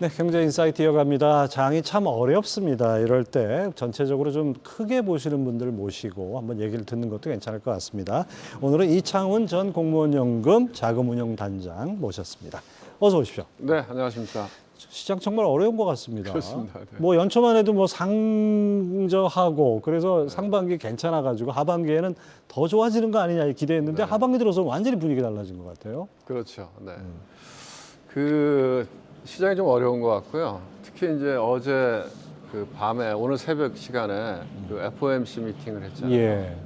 네, 경제인사이트 이어갑니다. 장이 참 어렵습니다. 이럴 때 전체적으로 좀 크게 보시는 분들 모시고 한번 얘기를 듣는 것도 괜찮을 것 같습니다. 오늘은 이창훈 전 공무원연금 자금운용단장 모셨습니다. 어서 오십시오. 네, 안녕하십니까. 시장 정말 어려운 것 같습니다. 그렇습니다. 네. 뭐 연초만 해도 뭐 상저하고 그래서 상반기 괜찮아가지고 하반기에는 더 좋아지는 거 아니냐 기대했는데 하반기 들어서 완전히 분위기 달라진 것 같아요. 그렇죠. 네. 그 시장이 좀 어려운 것 같고요. 특히 이제 어제 그 밤에 오늘 새벽 시간에 그 FOMC 미팅을 했잖아요. 예.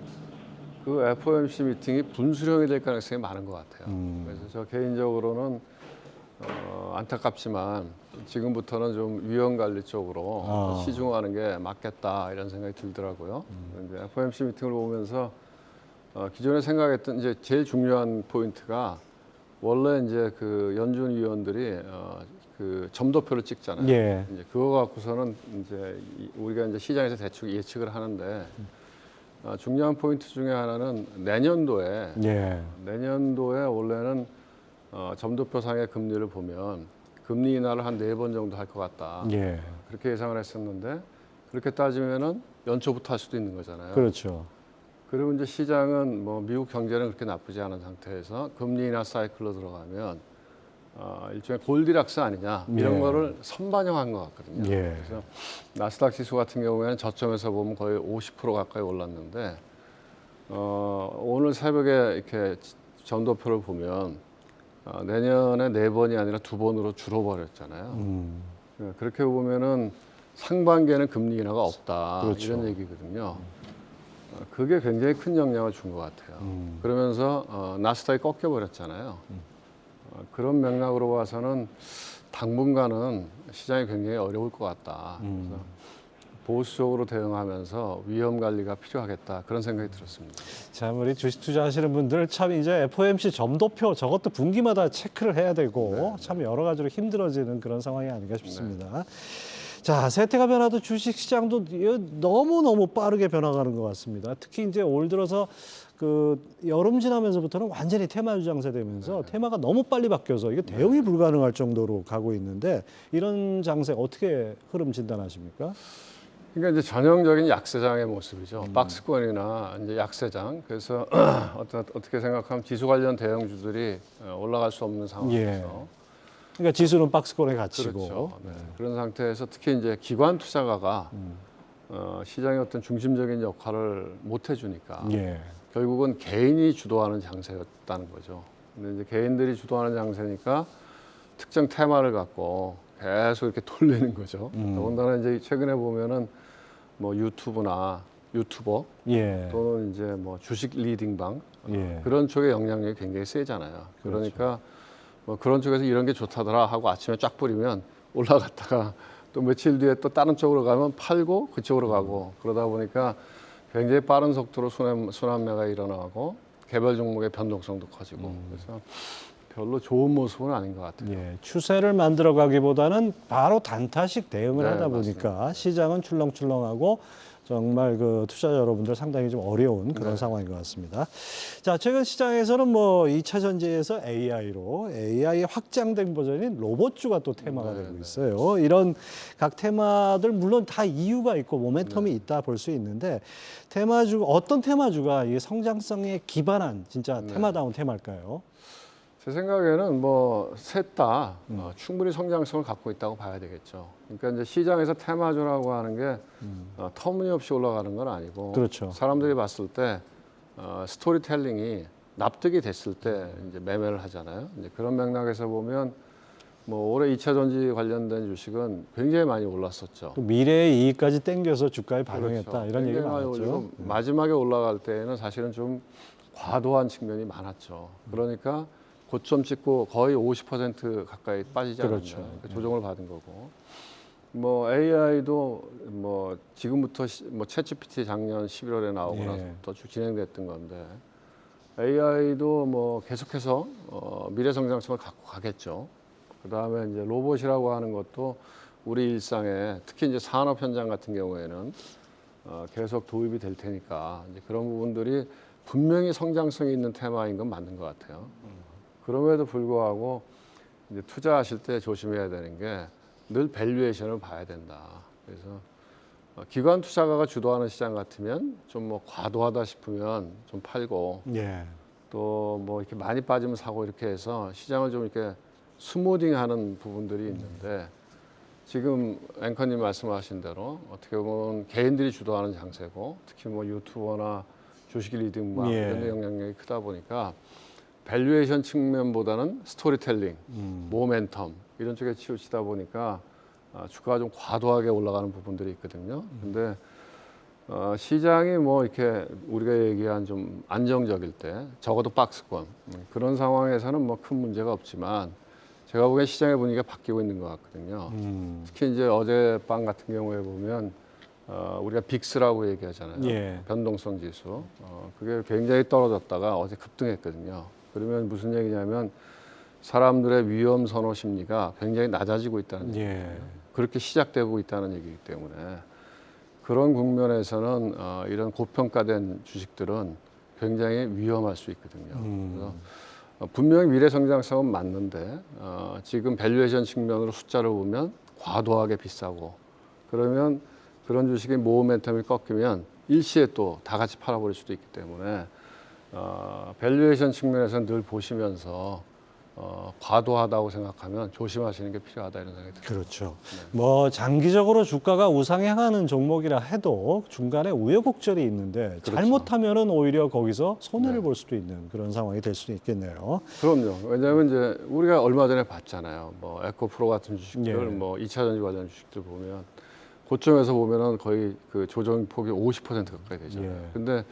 그 FOMC 미팅이 분수령이 될 가능성이 많은 것 같아요. 그래서 저 개인적으로는 안타깝지만 지금부터는 좀 위험 관리 쪽으로 시중하는 게 맞겠다 이런 생각이 들더라고요. 이제 FOMC 미팅을 보면서 기존에 생각했던 이제 제일 중요한 포인트가 원래 이제 그 연준 위원들이 그 점도표를 찍잖아요. 예. 이제 그거 갖고서는 이제 우리가 이제 시장에서 대충 예측을 하는데 중요한 포인트 중에 하나는 내년도에 원래는 점도표상의 금리를 보면 금리 인하를 한 4번 정도 할 것 같다. 예. 그렇게 예상을 했었는데 그렇게 따지면은 연초부터 할 수도 있는 거잖아요. 그렇죠. 그리고 이제 시장은 뭐 미국 경제는 그렇게 나쁘지 않은 상태에서 금리 인하 사이클로 들어가면 일종의 골디락스 아니냐 이런 거를 선반영한 것 같거든요. 그래서 나스닥 지수 같은 경우에는 저점에서 보면 거의 50% 가까이 올랐는데 오늘 새벽에 이렇게 점도표를 보면 내년에 4번이 아니라 2번으로 줄어버렸잖아요. 그렇게 보면은 상반기에는 금리 인하가 없다. 그렇죠. 이런 얘기거든요. 그게 굉장히 큰 영향을 준 것 같아요. 그러면서 나스닥이 꺾여버렸잖아요. 그런 맥락으로 봐서는 당분간은 시장이 굉장히 어려울 것 같다. 그래서 보수적으로 대응하면서 위험 관리가 필요하겠다 그런 생각이 들었습니다. 참 우리 주식 투자하시는 분들 참 이제 FOMC 점도표 저것도 분기마다 체크를 해야 되고 참 여러 가지로 힘들어지는 그런 상황이 아닌가 싶습니다. 자, 세태가 변화도 주식 시장도 너무너무 빠르게 변화가는 것 같습니다. 특히 이제 올 들어서 그 여름 지나면서부터는 완전히 테마 유장세 되면서 테마가 너무 빨리 바뀌어서 이게 대응이 불가능할 정도로 가고 있는데 이런 장세 어떻게 흐름 진단하십니까? 그러니까 이제 전형적인 약세장의 모습이죠. 박스권이나 이제 약세장. 그래서 어떻게 생각하면 지수 관련 대형주들이 올라갈 수 없는 상황에서 그러니까 지수는 박스권에 갇히고 그렇죠. 그런 상태에서 특히 이제 기관 투자가가 시장의 어떤 중심적인 역할을 못 해주니까 결국은 개인이 주도하는 장세였다는 거죠. 근데 이제 개인들이 주도하는 장세니까 특정 테마를 갖고 계속 이렇게 돌리는 거죠. 더군다나 이제 최근에 보면은 뭐 유튜버나 또는 이제 뭐 주식 리딩방 그런 쪽의 영향력이 굉장히 세잖아요. 그러니까 뭐 그런 쪽에서 이런 게 좋다더라 하고 아침에 쫙 뿌리면 올라갔다가 또 며칠 뒤에 또 다른 쪽으로 가면 팔고 그쪽으로 가고 그러다 보니까 굉장히 빠른 속도로 순환매가 일어나고 개별 종목의 변동성도 커지고 그래서 별로 좋은 모습은 아닌 것 같아요. 추세를 만들어가기보다는 바로 단타식 대응을 하다 보니까 맞습니다. 시장은 출렁출렁하고 정말 그 투자자 여러분들 상당히 좀 어려운 그런 상황인 것 같습니다. 자, 최근 시장에서는 뭐 2차 전지에서 AI 확장된 버전인 로봇주가 또 테마가 되고 있어요. 이런 각 테마들 물론 다 이유가 있고 모멘텀이 있다 볼 수 있는데 테마주 어떤 테마주가 이 성장성에 기반한 진짜 테마다운 테마일까요? 제 생각에는 뭐 셋 다 충분히 성장성을 갖고 있다고 봐야 되겠죠. 그러니까 이제 시장에서 테마주라고 하는 게 터무니없이 올라가는 건 아니고 그렇죠. 사람들이 봤을 때 스토리텔링이 납득이 됐을 때 이제 매매를 하잖아요. 이제 그런 맥락에서 보면 뭐 올해 2차 전지 관련된 주식은 굉장히 많이 올랐었죠. 또 미래의 이익까지 땡겨서 주가에 반영했다 그렇죠. 이런 얘기 굉장히 많이 많았죠. 올리고 마지막에 올라갈 때에는 사실은 좀 과도한 측면이 많았죠. 그러니까 고점 찍고 거의 50% 가까이 빠지지 않았나요? 그러니까 조정을 받은 거고. 뭐 AI도 뭐 지금부터 뭐 챗GPT 작년 11월에 나오고 나서부터 쭉 진행됐던 건데 AI도 뭐 계속해서 미래 성장성을 갖고 가겠죠. 그다음에 이제 로봇이라고 하는 것도 우리 일상에 특히 이제 산업 현장 같은 경우에는 계속 도입이 될 테니까 이제 그런 부분들이 분명히 성장성이 있는 테마인 건 맞는 것 같아요. 그럼에도 불구하고 이제 투자하실 때 조심해야 되는 게 늘 밸류에이션을 봐야 된다. 그래서 기관 투자가가 주도하는 시장 같으면 좀 뭐 과도하다 싶으면 좀 팔고 예. 또 뭐 이렇게 많이 빠지면 사고 이렇게 해서 시장을 좀 이렇게 스무딩하는 부분들이 있는데 지금 앵커님 말씀하신 대로 어떻게 보면 개인들이 주도하는 장세고 특히 뭐 유튜버나 주식 리딩 예. 이런 데 영향력이 크다 보니까 밸류에이션 측면보다는 스토리텔링, 모멘텀 이런 쪽에 치우치다 보니까 주가가 좀 과도하게 올라가는 부분들이 있거든요. 근데 시장이 뭐 이렇게 우리가 얘기한 좀 안정적일 때 적어도 박스권 그런 상황에서는 뭐 큰 문제가 없지만 제가 보기엔 시장의 분위기가 바뀌고 있는 것 같거든요. 특히 이제 어젯밤 같은 경우에 보면 우리가 빅스라고 얘기하잖아요. 예. 변동성 지수. 그게 굉장히 떨어졌다가 어제 급등했거든요. 그러면 무슨 얘기냐면 사람들의 위험 선호 심리가 굉장히 낮아지고 있다는 얘기예요. 예. 그렇게 시작되고 있다는 얘기이기 때문에 그런 국면에서는 이런 고평가된 주식들은 굉장히 위험할 수 있거든요. 그래서 분명히 미래 성장성은 맞는데 지금 밸류에이션 측면으로 숫자를 보면 과도하게 비싸고 그러면 그런 주식의 모멘텀이 꺾이면 일시에 또 다 같이 팔아버릴 수도 있기 때문에 밸류에이션 측면에서는 늘 보시면서 과도하다고 생각하면 조심하시는 게 필요하다 이런 생각이 들어요. 그렇죠. 뭐 장기적으로 주가가 우상향하는 종목이라 해도 중간에 우여곡절이 있는데 그렇죠. 잘못하면은 오히려 거기서 손해를 네. 볼 수도 있는 그런 상황이 될 수도 있겠네요. 그럼요. 왜냐하면 이제 우리가 얼마 전에 봤잖아요. 뭐 에코프로 같은 주식들, 예. 뭐 2차 전지 관련 주식들 보면 고점에서 보면은 거의 그 조정 폭이 50% 가까이 되잖아요. 예. 근데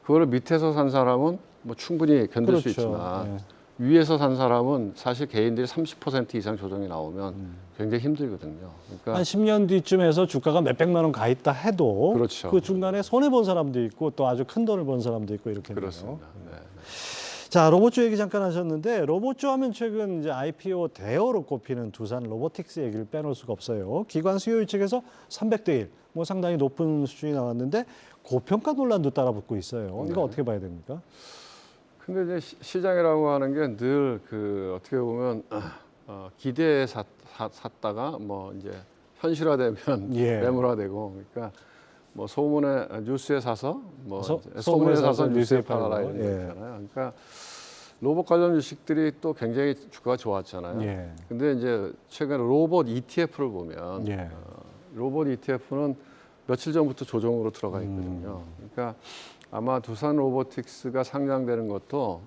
그거를 밑에서 산 사람은 뭐 충분히 견딜 수 그렇죠. 있지만 예. 위에서 산 사람은 사실 개인들이 30% 이상 조정이 나오면 굉장히 힘들거든요. 그러니까 한 10년 뒤쯤에서 주가가 몇백만 원 가 있다 해도 그렇죠. 그 중간에 손해 본 사람도 있고 또 아주 큰 돈을 번 사람도 있고 이렇게 그렇습니다. 네. 자, 로봇주 얘기 잠깐 하셨는데 로봇주 하면 최근 이제 IPO 대어로 꼽히는 두산 로보틱스 얘기를 빼놓을 수가 없어요. 기관 수요 측에서 300대 1, 뭐 상당히 높은 수준이 나왔는데 고평가 논란도 따라붙고 있어요. 이거 네. 어떻게 봐야 됩니까? 근데 이제 시장이라고 하는 게 늘 그 어떻게 보면 기대에 샀다가 뭐 이제 현실화되면 예. 매물화되고 그러니까 뭐 소문에 뉴스에 사서 뭐 소문에 소문에 사서 사서 뉴스에 뉴스에 팔아라 팔고. 이런 예. 얘기잖아요. 그러니까 로봇 관련 주식들이 또 굉장히 주가가 좋았잖아요. 예. 근데 이제 최근 로봇 ETF를 보면 예. 로봇 ETF는 며칠 전부터 조정으로 들어가 있거든요. 그러니까 아마 두산 로보틱스가 상장되는 것도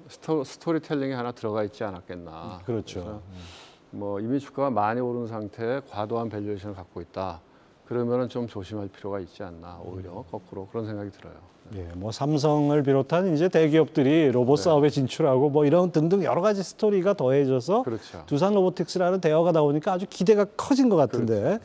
스토리텔링이 하나 들어가 있지 않았겠나. 그렇죠. 그래서 뭐 이미 주가가 많이 오른 상태에 과도한 밸류에이션을 갖고 있다. 그러면은 좀 조심할 필요가 있지 않나. 오히려 거꾸로 그런 생각이 들어요. 예, 뭐 삼성을 비롯한 이제 대기업들이 로봇 네. 사업에 진출하고 뭐 이런 등등 여러 가지 스토리가 더해져서 그렇죠. 두산 로보틱스라는 대어가 나오니까 아주 기대가 커진 것 같은데 그렇죠.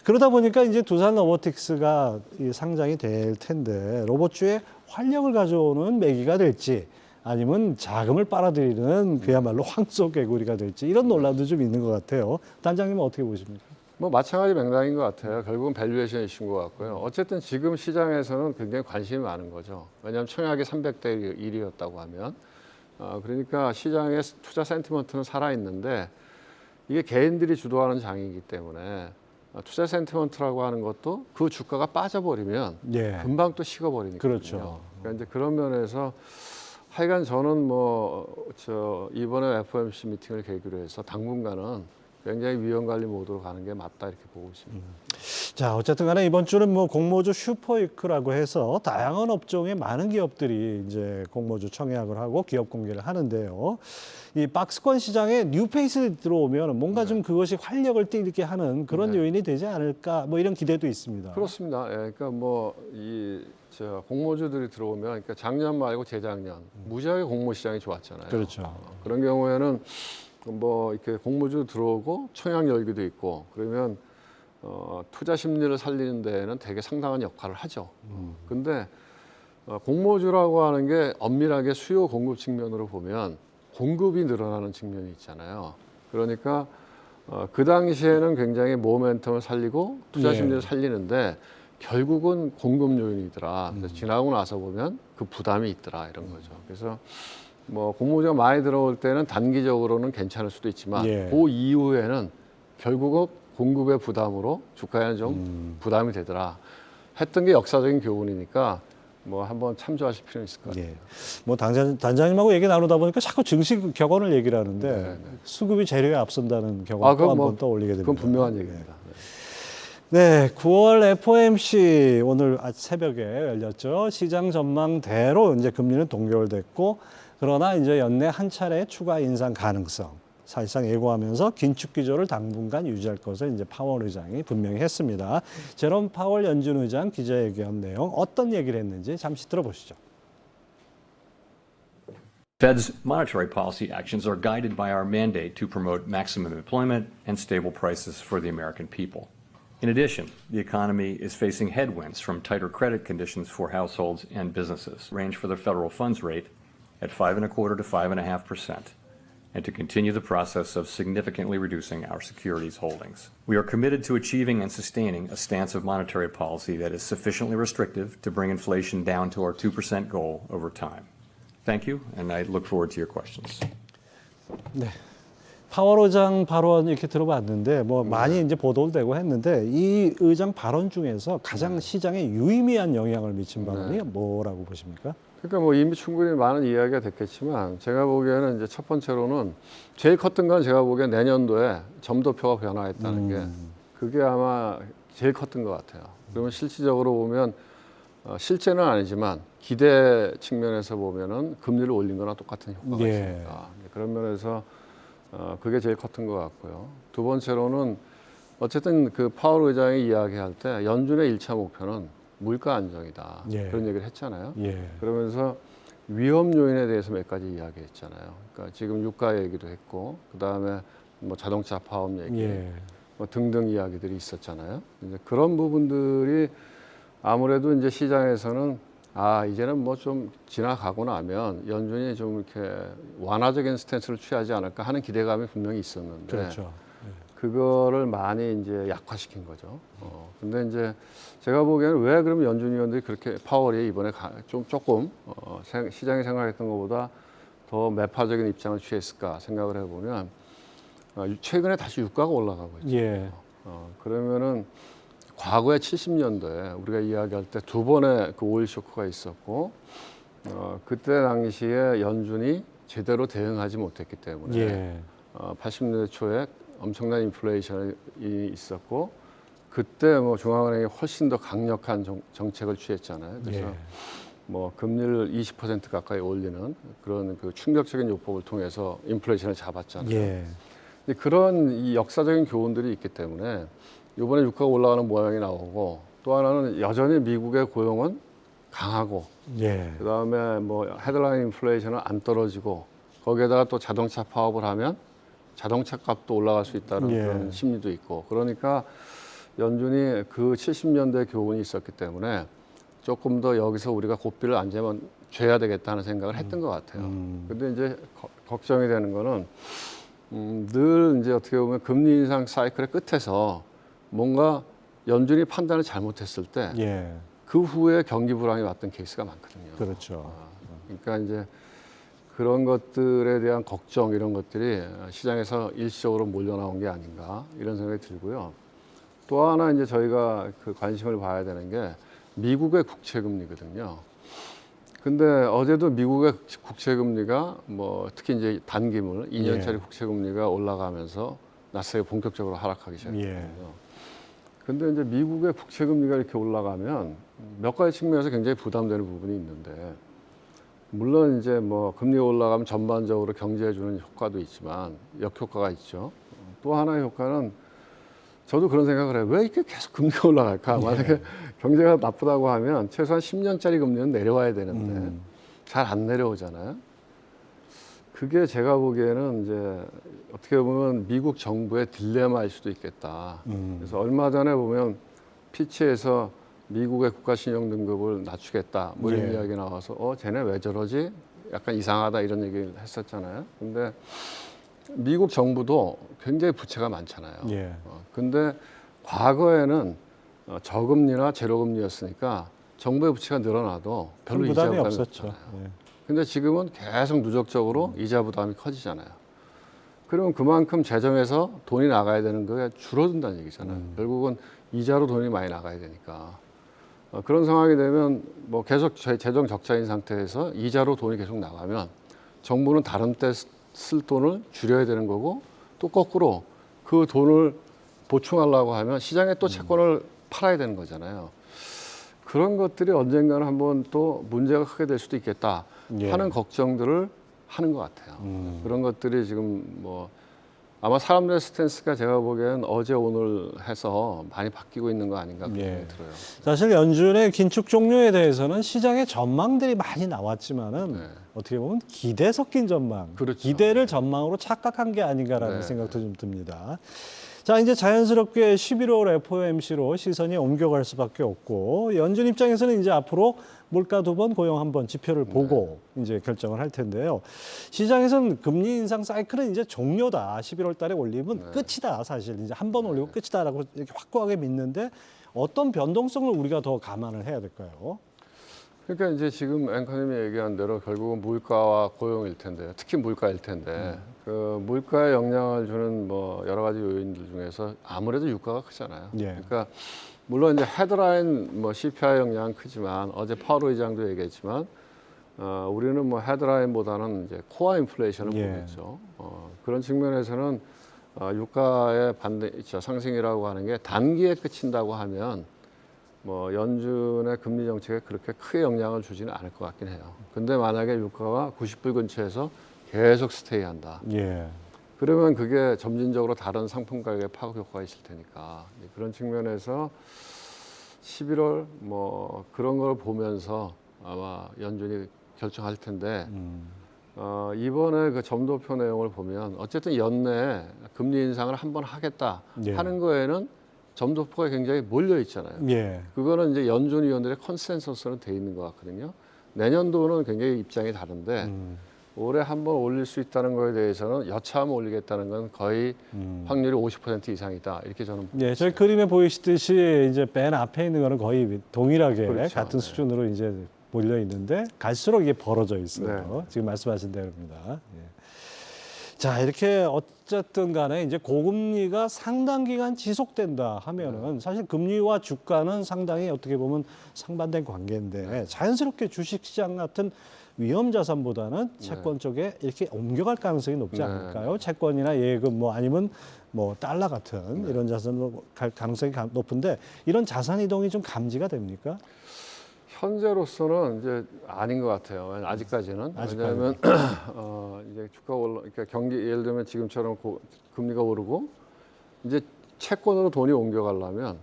그러다 보니까 이제 두산 로보틱스가 이 상장이 될 텐데 로봇주에 활력을 가져오는 매기가 될지 아니면 자금을 빨아들이는 그야말로 황소개구리가 될지 이런 논란도 좀 있는 것 같아요. 단장님은 어떻게 보십니까? 뭐 마찬가지 맥락인 것 같아요. 결국은 밸류에이션 이슈인 것 같고요. 어쨌든 지금 시장에서는 굉장히 관심이 많은 거죠. 왜냐하면 청약이 300대 1이었다고 하면 그러니까 시장의 투자 센티먼트는 살아있는데 이게 개인들이 주도하는 장이기 때문에 투자 센티먼트라고 하는 것도 그 주가가 빠져버리면 예. 금방 또 식어버리니까. 그렇죠. 그러니까 이제 그런 면에서 하여간 저는 이번에 FOMC 미팅을 계기로 해서 당분간은 굉장히 위험 관리 모드로 가는 게 맞다 이렇게 보고 있습니다. 자, 어쨌든 간에 이번 주는 뭐 공모주 슈퍼위크라고 해서 다양한 업종의 많은 기업들이 이제 공모주 청약을 하고 기업 공개를 하는데요. 이 박스권 시장에 뉴페이스 들어오면 뭔가 좀 그것이 활력을 띠게 하는 그런 요인이 되지 않을까 뭐 이런 기대도 있습니다. 그렇습니다. 예, 그러니까 뭐 공모주들이 들어오면 그러니까 작년 말고 재작년 무지하게 공모 시장이 좋았잖아요. 그렇죠. 그런 경우에는 뭐 이렇게 공모주 들어오고 청약 열기도 있고 그러면 투자 심리를 살리는 데에는 되게 상당한 역할을 하죠. 근데 공모주라고 하는 게 엄밀하게 수요 공급 측면으로 보면 공급이 늘어나는 측면이 있잖아요. 그러니까 그 당시에는 굉장히 모멘텀을 살리고 투자 심리를 살리는데 결국은 공급 요인이더라. 그래서 지나고 나서 보면 그 부담이 있더라 이런 거죠. 그래서 뭐 공모주가 많이 들어올 때는 단기적으로는 괜찮을 수도 있지만 그 이후에는 결국은 공급의 부담으로 주가에는 좀 부담이 되더라. 했던 게 역사적인 교훈이니까 뭐 한번 참조하실 필요는 있을 것 같아요. 예. 뭐 단장님하고 얘기 나누다 보니까 자꾸 증시 격언을 얘기를 하는데 네, 네. 수급이 재료에 앞선다는 격언 또 한 번 떠올리게 됩니다. 그건 분명한 얘기입니다. 네, 9월 FOMC 오늘 새벽에 열렸죠. 시장 전망대로 이제 금리는 동결됐고, 그러나 이제 연내 한 차례 추가 인상 가능성 사실상 예고하면서 긴축 기조를 당분간 유지할 것을 이제 파월 의장이 분명히 했습니다. 제롬 파월 연준 의장 기자회견 내용 어떤 얘기를 했는지 잠시 들어보시죠. Fed's monetary policy actions are guided by our mandate to promote maximum employment and stable prices for the American people. In addition, the economy is facing headwinds from tighter credit conditions for households and businesses. Range for the federal funds rate at 5.25% to 5.5%, and to continue the process of significantly reducing our securities holdings. We are committed to achieving and sustaining a stance of monetary policy that is sufficiently restrictive to bring inflation down to our 2% goal over time. Thank you, and I look forward to your questions. 네. 파월 의장 발언 이렇게 들어봤는데 뭐 많이 이제 보도도 되고 했는데 이 의장 발언 중에서 가장 시장에 유의미한 영향을 미친 발언이 뭐라고 보십니까? 그러니까 뭐 이미 충분히 많은 이야기가 됐겠지만 제가 보기에는 이제 첫 번째로는 제일 컸던 건 제가 보기엔 내년도에 점도표가 변화했다는 게 그게 아마 제일 컸던 것 같아요. 그러면 실질적으로 보면 실제는 아니지만 기대 측면에서 보면은 금리를 올린 거나 똑같은 효과가 있습니다. 그런 면에서 그게 제일 컸던 것 같고요. 두 번째로는 어쨌든 그 파월 의장이 이야기할 때 연준의 1차 목표는 물가 안정이다. 그런 얘기를 했잖아요. 그러면서 위험 요인에 대해서 몇 가지 이야기했잖아요. 그러니까 지금 유가 얘기도 했고, 그 다음에 뭐 자동차 파업 얘기, 뭐 등등 이야기들이 있었잖아요. 이제 그런 부분들이 아무래도 이제 시장에서는 이제는 뭐 좀 지나가고 나면 연준이 좀 이렇게 완화적인 스탠스를 취하지 않을까 하는 기대감이 분명히 있었는데, 그렇죠. 그거를 많이 이제 약화시킨 거죠. 근데 이제 제가 보기에는 왜 그럼 연준 위원들이 그렇게 파월이 이번에 조금 시장이 생각했던 것보다 더 매파적인 입장을 취했을까 생각을 해보면 최근에 다시 유가가 올라가고 있죠. 그러면은 과거에 70년도에 우리가 이야기할 때 두 번의 그 오일 쇼크가 있었고, 그때 당시에 연준이 제대로 대응하지 못했기 때문에 80년대 초에 엄청난 인플레이션이 있었고, 그때 뭐 중앙은행이 훨씬 더 강력한 정책을 취했잖아요. 그래서 뭐 금리를 20% 가까이 올리는 그런 그 충격적인 요법을 통해서 인플레이션을 잡았잖아요. 근데 그런 이 역사적인 교훈들이 있기 때문에 이번에 유가가 올라가는 모양이 나오고, 또 하나는 여전히 미국의 고용은 강하고, 그다음에 뭐 헤드라인 인플레이션은 안 떨어지고, 거기에다가 또 자동차 파업을 하면 자동차 값도 올라갈 수 있다는 그런 심리도 있고, 그러니까 연준이 그 70년대 교훈이 있었기 때문에 조금 더 여기서 우리가 고삐를 안 죄야 되겠다는 생각을 했던 것 같아요. 근데 이제 걱정이 되는 거는 늘 이제 어떻게 보면 금리 인상 사이클의 끝에서 뭔가 연준이 판단을 잘못했을 때 그 후에 경기 불황이 왔던 케이스가 많거든요. 그렇죠. 그러니까 이제 그런 것들에 대한 걱정 이런 것들이 시장에서 일시적으로 몰려 나온 게 아닌가 이런 생각이 들고요. 또 하나 이제 저희가 그 관심을 봐야 되는 게 미국의 국채 금리거든요. 근데 어제도 미국의 국채 금리가 뭐 특히 이제 단기물 2년짜리 국채 금리가 올라가면서 나스닥이 본격적으로 하락하기 시작했거든요. 근데 이제 미국의 국채 금리가 이렇게 올라가면 몇 가지 측면에서 굉장히 부담되는 부분이 있는데, 물론 이제 뭐 금리가 올라가면 전반적으로 경제에 주는 효과도 있지만 역효과가 있죠. 또 하나의 효과는 저도 그런 생각을 해요. 왜 이렇게 계속 금리가 올라갈까? 만약에 경제가 나쁘다고 하면 최소한 10년짜리 금리는 내려와야 되는데 잘 안 내려오잖아요. 그게 제가 보기에는 이제 어떻게 보면 미국 정부의 딜레마일 수도 있겠다. 그래서 얼마 전에 보면 피치에서 미국의 국가신용 등급을 낮추겠다 뭐 이런 이야기 나와서 쟤네 왜 저러지? 약간 이상하다 이런 얘기를 했었잖아요. 근데 미국 정부도 굉장히 부채가 많잖아요. 근데 과거에는 저금리나 제로금리였으니까 정부의 부채가 늘어나도 별로 이자 부담이 없었죠. 근데 지금은 계속 누적적으로 이자 부담이 커지잖아요. 그러면 그만큼 재정에서 돈이 나가야 되는 게 줄어든다는 얘기잖아요. 결국은 이자로 돈이 많이 나가야 되니까. 그런 상황이 되면 뭐 계속 재정 적자인 상태에서 이자로 돈이 계속 나가면 정부는 다른 때 쓸 돈을 줄여야 되는 거고 또 거꾸로 그 돈을 보충하려고 하면 시장에 또 채권을 팔아야 되는 거잖아요. 그런 것들이 언젠가는 한번 또 문제가 크게 될 수도 있겠다 하는 걱정들을 하는 것 같아요. 그런 것들이 지금 뭐 아마 사람들의 스탠스가 제가 보기엔 어제 오늘 해서 많이 바뀌고 있는 거 아닌가 그런 생각이 들어요. 사실 연준의 긴축 종료에 대해서는 시장의 전망들이 많이 나왔지만은 어떻게 보면 기대 섞인 전망, 그렇죠. 기대를 전망으로 착각한 게 아닌가라는 네. 생각도 좀 듭니다. 자, 이제 자연스럽게 11월 FOMC로 시선이 옮겨갈 수밖에 없고 연준 입장에서는 이제 앞으로 물가 2번, 고용 1번 지표를 보고 이제 결정을 할 텐데요. 시장에서는 금리 인상 사이클은 이제 종료다. 11월 달에 올리면 끝이다. 사실 이제 한 번 올리고 끝이다라고 이렇게 확고하게 믿는데 어떤 변동성을 우리가 더 감안을 해야 될까요? 그러니까 이제 지금 앵커님이 얘기한 대로 결국은 물가와 고용일 텐데요. 특히 물가일 텐데 그 물가에 영향을 주는 뭐 여러 가지 요인들 중에서 아무래도 유가가 크잖아요. 예. 그러니까 물론 이제 헤드라인 뭐 CPI 영향은 크지만 어제 파월 의장도 얘기했지만 우리는 뭐 헤드라인보다는 이제 코어 인플레이션을 보겠죠. 그런 측면에서는 유가의 상승이라고 하는 게 단기에 그친다고 하면 뭐 연준의 금리 정책에 그렇게 크게 영향을 주지는 않을 것 같긴 해요. 근데 만약에 유가가 90불 근처에서 계속 스테이한다. 그러면 그게 점진적으로 다른 상품 가격에 파급 효과가 있을 테니까 그런 측면에서 11월 뭐 그런 걸 보면서 아마 연준이 결정할 텐데 이번에 그 점도표 내용을 보면 어쨌든 연내에 금리 인상을 한번 하겠다 하는 거에는 점도표가 굉장히 몰려 있잖아요. 그거는 이제 연준 위원들의 컨센서스는 돼 있는 것 같거든요. 내년도는 굉장히 입장이 다른데 올해 한번 올릴 수 있다는 거에 대해서는 여차하면 올리겠다는 건 거의 확률이 50% 이상이다. 이렇게 저는 네, 저희 그림에 보이시듯이 이제 맨 앞에 있는 거는 거의 동일하게 그렇죠. 같은 수준으로 이제 몰려 있는데 갈수록 이게 벌어져 있어요. 네. 지금 말씀하신 대로입니다. 자, 이렇게 어쨌든 간에 이제 고금리가 상당 기간 지속된다 하면은 사실 금리와 주가는 상당히 어떻게 보면 상반된 관계인데 자연스럽게 주식시장 같은 위험 자산보다는 채권 쪽에 이렇게 옮겨갈 가능성이 높지 않을까요? 채권이나 예금 뭐 아니면 뭐 달러 같은 이런 자산으로 갈 가능성이 높은데 이런 자산 이동이 좀 감지가 됩니까? 현재로서는 이제 아닌 것 같아요. 아직까지는. 왜냐하면 이제 주가 그러니까 경기 예를 들면 지금처럼 금리가 오르고 이제 채권으로 돈이 옮겨가려면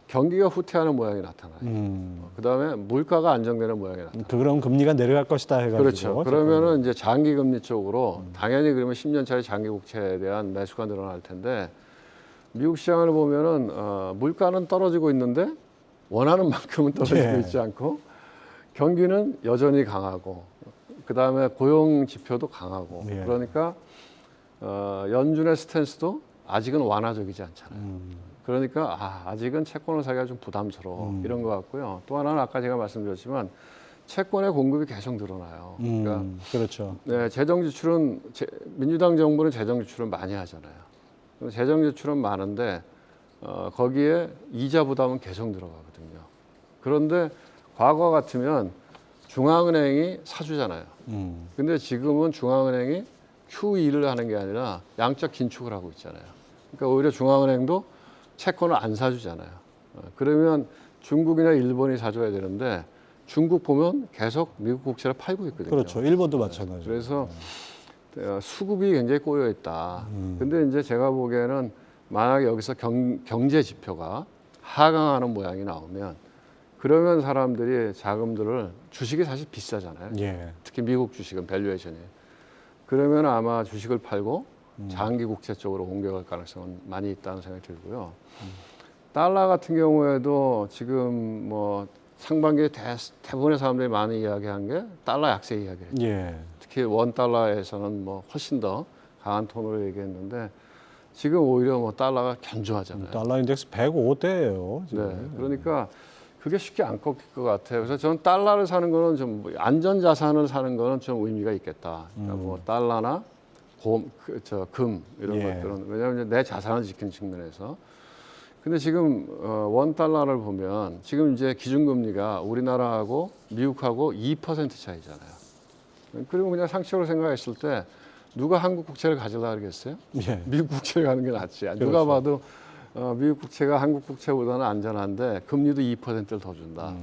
경기가 후퇴하는 모양이 나타나요. 그다음에 물가가 안정되는 모양이 나타나요. 그럼 금리가 내려갈 것이다 해가지고. 그렇죠. 그러면은 이제 장기 금리 쪽으로 당연히 그러면 10년짜리 장기 국채에 대한 매수가 늘어날 텐데 미국 시장을 보면은 물가는 떨어지고 있는데 원하는 만큼은 떨어지고 있지 않고 경기는 여전히 강하고 그다음에 고용 지표도 강하고 그러니까 연준의 스탠스도 아직은 완화적이지 않잖아요. 그러니까 아직은 채권을 사기가 좀 부담스러워 이런 것 같고요. 또 하나는 아까 제가 말씀드렸지만 채권의 공급이 계속 늘어나요. 그러니까 그렇죠. 네, 재정 지출은 민주당 정부는 재정 지출을 많이 하잖아요. 재정 지출은 많은데 거기에 이자 부담은 계속 들어가거든요. 그런데 과거 같으면 중앙은행이 사주잖아요. 근데 지금은 중앙은행이 QE를 하는 게 아니라 양적 긴축을 하고 있잖아요. 그러니까 오히려 중앙은행도 채권을 안 사주잖아요. 그러면 중국이나 일본이 사줘야 되는데 중국 보면 계속 미국 국채를 팔고 있거든요. 그렇죠. 일본도 마찬가지죠. 그래서 수급이 굉장히 꼬여 있다. 근데 이제 제가 보기에는 만약에 여기서 경제 지표가 하강하는 모양이 나오면 그러면 사람들이 자금들을 주식이 사실 비싸잖아요. 특히 미국 주식은 밸류에이션이. 그러면 아마 주식을 팔고 장기 국채 쪽으로 옮겨갈 가능성은 많이 있다는 생각이 들고요. 달러 같은 경우에도 지금 뭐 상반기에 대부분의 사람들이 많이 이야기한 게 달러 약세 이야기를 했죠. 특히 원 달러에서는 뭐 훨씬 더 강한 톤으로 얘기했는데 지금 오히려 뭐 달러가 견조하잖아요. 달러 인덱스 105대예요. 네, 그러니까 그게 쉽게 안 꺾일 것 같아요. 그래서 저는 달러를 사는 거는 좀 안전 자산을 사는 거는 좀 의미가 있겠다. 그러니까 뭐 달러나 금 이런 예. 것들은 왜냐하면 내 자산을 지키는 측면에서. 근데 지금 원 달러를 보면 지금 이제 기준금리가 우리나라하고 미국하고 2% 차이잖아요. 그리고 그냥 상식적으로 생각했을 때 누가 한국 국채를 가지려고 그러겠어요? 예. 미국 국채를 가는 게 낫지. 그렇죠. 누가 봐도 미국 국채가 한국 국채보다는 안전한데 금리도 2%를 더 준다.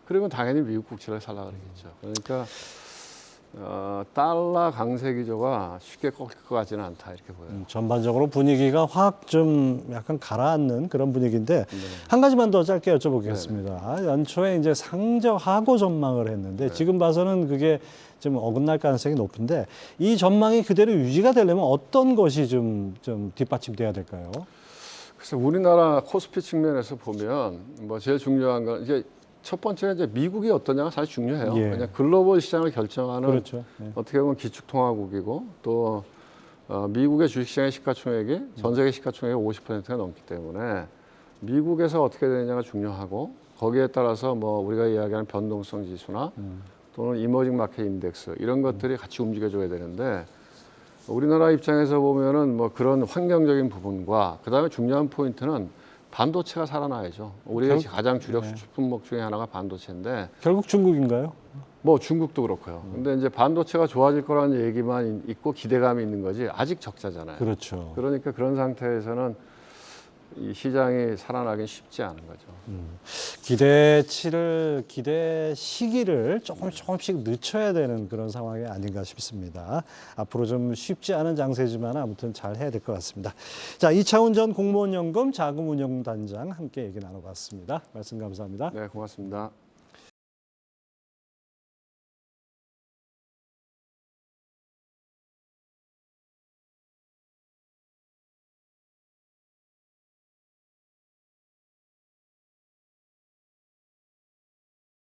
그러면 당연히 미국 국채를 살려고 그러겠죠. 그러니까 달러 강세 기조가 쉽게 꺾일 것 같지는 않다 이렇게 보여요. 전반적으로 분위기가 확 좀 약간 가라앉는 그런 분위기인데 한 가지만 더 짧게 여쭤보겠습니다. 연초에 이제 상저하고 전망을 했는데 지금 봐서는 그게 좀 어긋날 가능성이 높은데 이 전망이 그대로 유지가 되려면 어떤 것이 좀 뒷받침돼야 될까요? 그래서 우리나라 코스피 측면에서 보면 뭐 제일 중요한 건 이제 첫 번째는 이제 미국이 어떠냐가 사실 중요해요. 예. 그냥 글로벌 시장을 결정하는 그렇죠. 예. 어떻게 보면 기축통화국이고 또 미국의 주식시장의 시가총액이 전 세계 시가총액의 50%가 넘기 때문에 미국에서 어떻게 되느냐가 중요하고 거기에 따라서 뭐 우리가 이야기하는 변동성 지수나 또는 이머징 마켓 인덱스 이런 것들이 같이 움직여줘야 되는데 우리나라 입장에서 보면은 뭐 그런 환경적인 부분과 그다음에 중요한 포인트는 반도체가 살아나야죠. 우리가 가장 주력 수출 품목 중에 하나가 반도체인데 결국 중국인가요? 뭐 중국도 그렇고요. 근데 이제 반도체가 좋아질 거라는 얘기만 있고 기대감이 있는 거지 아직 적자잖아요. 그렇죠. 그러니까 그런 상태에서는 이 시장이 살아나긴 쉽지 않은 거죠. 기대 시기를 조금씩 늦춰야 되는 그런 상황이 아닌가 싶습니다. 앞으로 좀 쉽지 않은 장세지만 아무튼 잘 해야 될 것 같습니다. 자, 이차훈 전 공무원연금 자금운용단장 함께 얘기 나눠봤습니다. 말씀 감사합니다. 네, 고맙습니다.